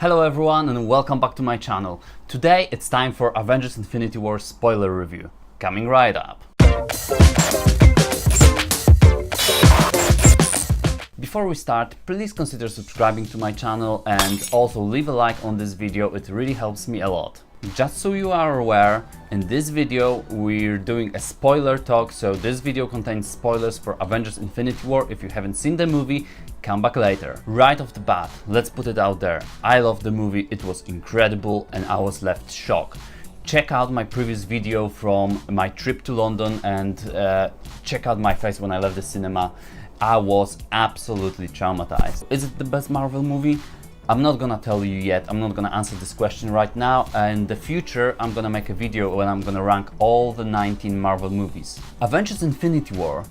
Hello everyone and welcome back to my channel. Today it's time for Avengers Infinity War spoiler review. Coming right up. Before we start, please consider subscribing to my channel and also leave a like on this video, it really helps me a lot. Just so you are aware, in this video we're doing a spoiler talk, so this video contains spoilers for Avengers Infinity War. If you haven't seen the movie, come back later. Right off the bat, let's put it out there. I love the movie, it was incredible and I was left shocked. Check out my previous video from my trip to London and check out my face when I left the cinema. I was absolutely traumatized. Is it the best Marvel movie? I'm not gonna tell you yet, I'm not gonna answer this question right now. In the future, I'm gonna make a video when I'm gonna rank all the 19 Marvel movies. Avengers Infinity War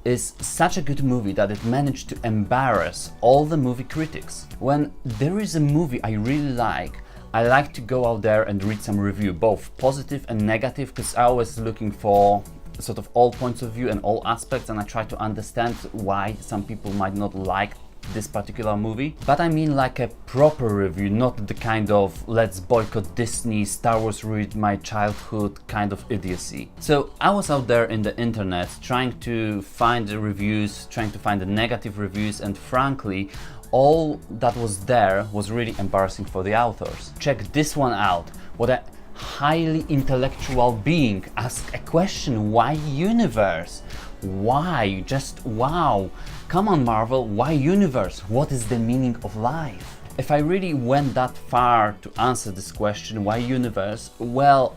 is such a good movie that it managed to embarrass all the movie critics. When there is a movie I really like, I like to go out there and read some review, both positive and negative, because I was looking for sort of all points of view and all aspects, and I try to understand why some people might not like this particular movie. But I mean like a proper review, not the kind of let's boycott Disney, Star Wars ruined my childhood kind of idiocy. So I was out there in the internet trying to find the reviews, trying to find the negative reviews, and frankly all that was there was really embarrassing for the authors. Check this one out. What a highly intellectual being asked a question: why universe? Why? Just wow. Come on Marvel, why universe? What is the meaning of life? If I really went that far to answer this question, why universe? Well,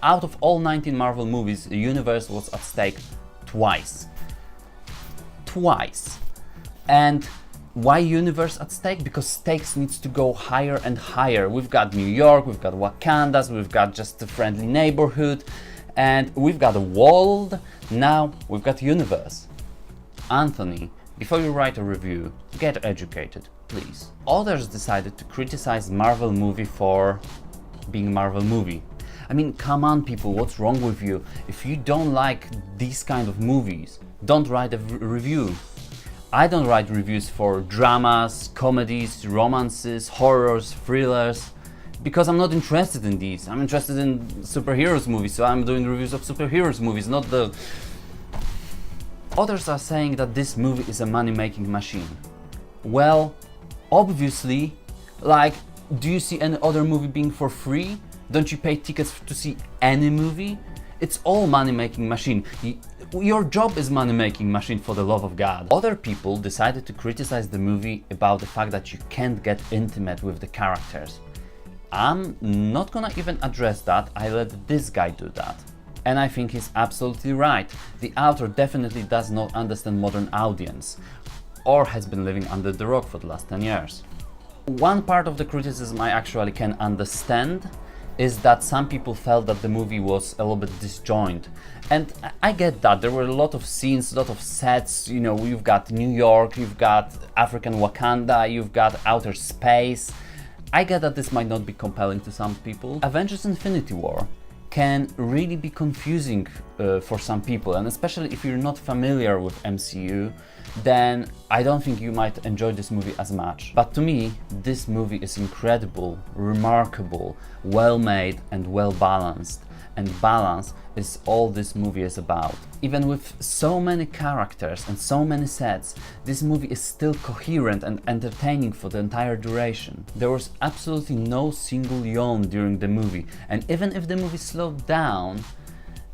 out of all 19 Marvel movies, the universe was at stake twice. Twice. And why universe at stake? Because stakes needs to go higher and higher. We've got New York, we've got Wakandas, we've got just a friendly neighborhood, and we've got a world. Now we've got universe. Anthony, before you write a review, get educated, please. Others decided to criticize Marvel movie for being Marvel movie. I mean, come on people, what's wrong with you? If you don't like these kind of movies, don't write a review. I don't write reviews for dramas, comedies, romances, horrors, thrillers, because I'm not interested in these. I'm interested in superheroes movies, so I'm doing reviews of superheroes movies, not the... Others are saying that this movie is a money-making machine. Well, obviously, like, do you see any other movie being for free? Don't you pay tickets to see any movie? It's all money-making machine. Your job is money-making machine, for the love of God. Other people decided to criticize the movie about the fact that you can't get intimate with the characters. I'm not gonna even address that, I let this guy do that. And I think he's absolutely right. The author definitely does not understand modern audience, or has been living under the rock for the last 10 years. One part of the criticism I actually can understand is that some people felt that the movie was a little bit disjointed. And I get that. There were a lot of scenes, a lot of sets, you know, you've got New York, you've got African Wakanda, you've got outer space. I get that this might not be compelling to some people. Avengers Infinity War can really be confusing for some people, and especially if you're not familiar with MCU, then I don't think you might enjoy this movie as much. But to me, this movie is incredible, remarkable, well made and well balanced. And balance is all this movie is about. Even with so many characters and so many sets, this movie is still coherent and entertaining for the entire duration. There was absolutely no single yawn during the movie, and even if the movie slowed down,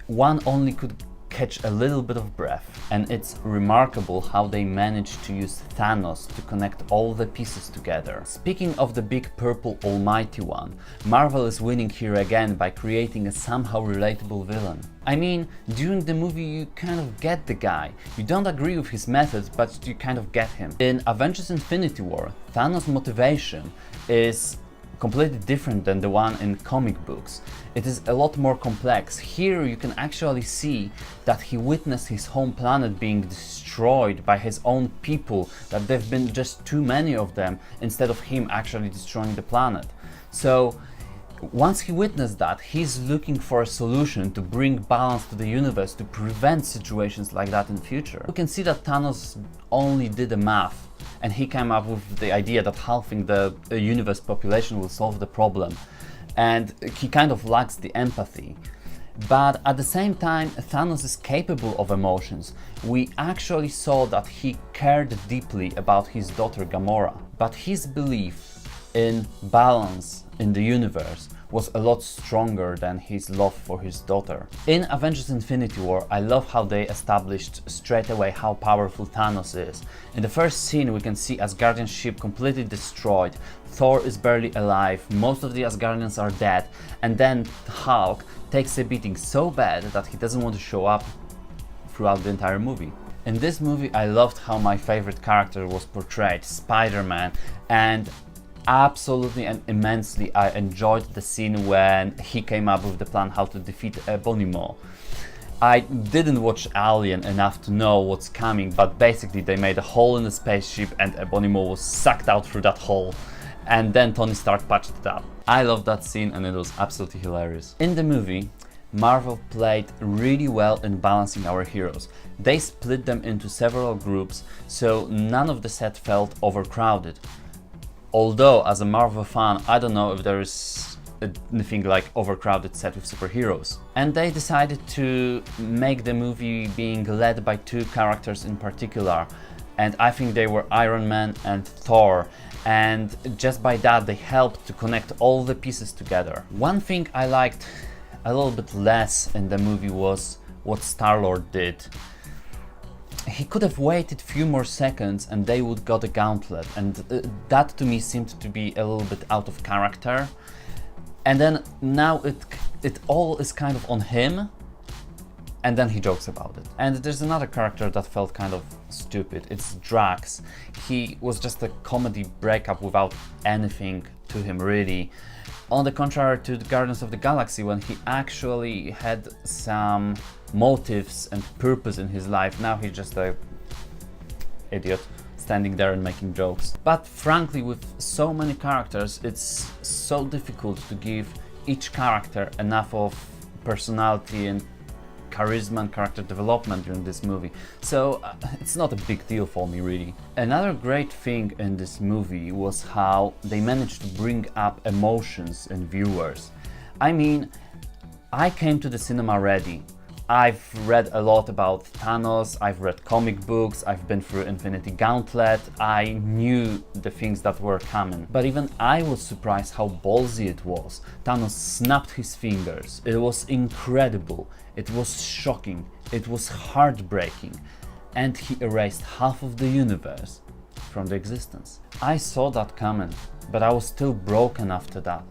one only could catch a little bit of breath. And it's remarkable how they managed to use Thanos to connect all the pieces together. Speaking of the big purple almighty one, Marvel is winning here again by creating a somehow relatable villain. I mean, during the movie you kind of get the guy. You don't agree with his methods, but you kind of get him. In Avengers Infinity War, Thanos' motivation is completely different than the one in comic books. It is a lot more complex. Here you can actually see that he witnessed his home planet being destroyed by his own people, that there have been just too many of them, instead of him actually destroying the planet. So Once he witnessed that, he's looking for a solution to bring balance to the universe, to prevent situations like that in future. You can see that Thanos only did the math, and he came up with the idea that halving the universe population will solve the problem. And he kind of lacks the empathy. But at the same time, Thanos is capable of emotions. We actually saw that he cared deeply about his daughter Gamora. But his belief in balance in the universe was a lot stronger than his love for his daughter. In Avengers Infinity War, I love how they established straight away how powerful Thanos is. In the first scene, we can see Asgardian ship completely destroyed, Thor is barely alive, most of the Asgardians are dead, and then Hulk takes a beating so bad that he doesn't want to show up throughout the entire movie. In this movie, I loved how my favorite character was portrayed, Spider-Man, and absolutely and immensely I enjoyed the scene when he came up with the plan how to defeat Ebonimo. I didn't watch Alien enough to know what's coming, but basically they made a hole in the spaceship and Ebonimo was sucked out through that hole, and then Tony Stark patched it up. I loved that scene and it was absolutely hilarious. In the movie, Marvel played really well in balancing our heroes. They split them into several groups, so none of the set felt overcrowded. Although, as a Marvel fan, I don't know if there is anything like overcrowded set with superheroes. And they decided to make the movie being led by two characters in particular. And I think they were Iron Man and Thor. And just by that, they helped to connect all the pieces together. One thing I liked a little bit less in the movie was what Star-Lord did. He could have waited a few more seconds and they would got a gauntlet, and that to me seemed to be a little bit out of character. And then now it all is kind of on him, and then he jokes about it. And there's another character that felt kind of stupid. It's Drax. He was just a comedy breakup without anything to him really. On the contrary to the Guardians of the Galaxy, when he actually had some motives and purpose in his life, now he's just a idiot standing there and making jokes. But frankly, with so many characters, it's so difficult to give each character enough of personality and charisma and character development during this movie, so it's not a big deal for me really. Another great thing in this movie was how they managed to bring up emotions in viewers. I mean, I came to the cinema ready. I've read a lot about Thanos, I've read comic books, I've been through Infinity Gauntlet, I knew the things that were coming. But even I was surprised how ballsy it was. Thanos snapped his fingers. It was incredible. It was shocking. It was heartbreaking. And he erased half of the universe from the existence. I saw that coming, but I was still broken after that.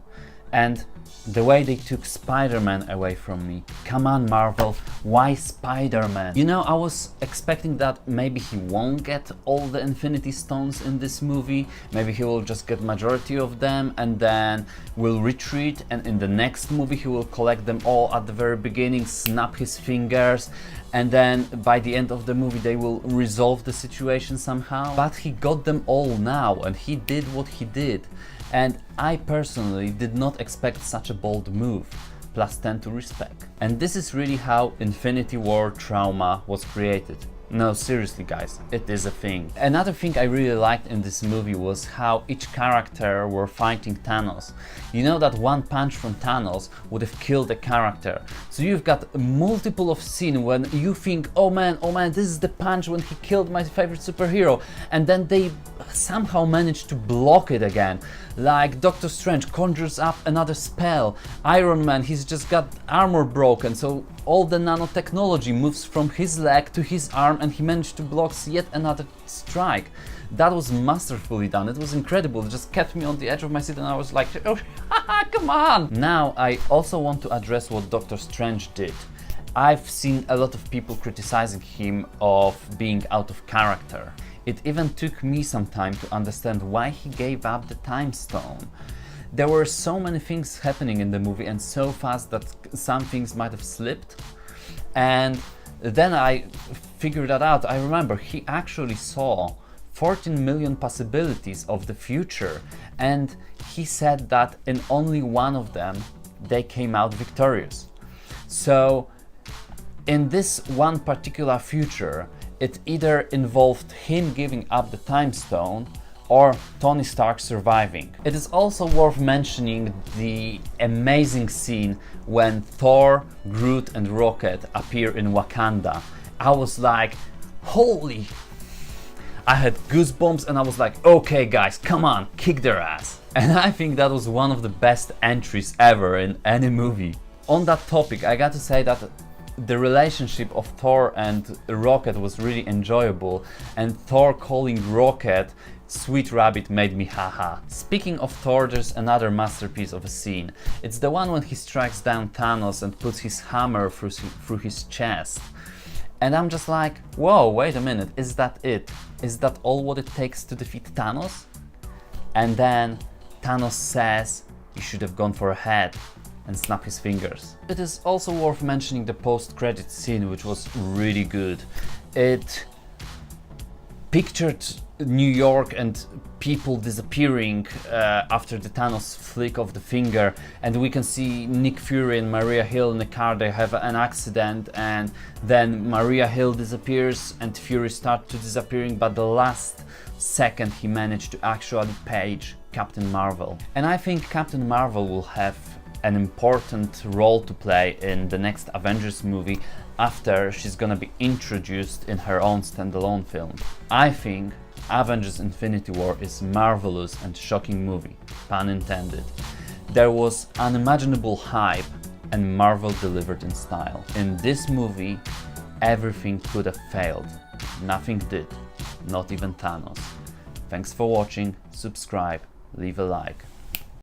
And the way they took Spider-Man away from me. Come on, Marvel, why Spider-Man? You know, I was expecting that maybe he won't get all the Infinity Stones in this movie, maybe he will just get majority of them and then will retreat, and in the next movie he will collect them all at the very beginning, snap his fingers, and then by the end of the movie they will resolve the situation somehow. But he got them all now, and he did what he did. And I personally did not expect such a bold move, plus 10 to respect. And this is really how Infinity War trauma was created. No, seriously guys, it is a thing. Another thing I really liked in this movie was how each character were fighting Thanos. You know that one punch from Thanos would have killed a character. So you've got multiple of scenes when you think, oh man, this is the punch when he killed my favorite superhero. And then they somehow manage to block it again. Like Doctor Strange conjures up another spell. Iron Man, he's just got armor broken, so all the nanotechnology moves from his leg to his arm and he managed to block yet another strike. That was masterfully done. It was incredible. It just kept me on the edge of my seat and I was like, oh, come on! Now I also want to address what Doctor Strange did. I've seen a lot of people criticizing him of being out of character. It even took me some time to understand why he gave up the Time Stone. There were so many things happening in the movie and so fast that some things might have slipped. And then I figured that out. I remember he actually saw 14 million possibilities of the future, and he said that in only one of them they came out victorious. So in this one particular future, it either involved him giving up the time stone or Tony Stark surviving. It is also worth mentioning the amazing scene when Thor, Groot and Rocket appear in Wakanda. I was like, holy... I had goosebumps and I was like, okay guys, come on, kick their ass. And I think that was one of the best entries ever in any movie. On that topic, I got to say that the relationship of Thor and Rocket was really enjoyable, and Thor calling Rocket Sweet Rabbit made me haha. Speaking of Thor, there's another masterpiece of a scene. It's the one when he strikes down Thanos and puts his hammer through his chest. And I'm just like, whoa, wait a minute, is that it? Is that all what it takes to defeat Thanos? And then Thanos says, you should have gone for a head, and snap his fingers. It is also worth mentioning the post-credit scene, which was really good. It pictured New York and people disappearing after the Thanos flick of the finger, and we can see Nick Fury and Maria Hill in the car. They have an accident, and then Maria Hill disappears and Fury starts to disappearing, but the last second he managed to actually page Captain Marvel. And I think Captain Marvel will have an important role to play in the next Avengers movie after she's gonna be introduced in her own standalone film. I think Avengers Infinity War is marvelous and shocking movie, pun intended. There was unimaginable hype and Marvel delivered in style. In this movie, everything could have failed. Nothing did, not even Thanos. Thanks for watching, subscribe, leave a like.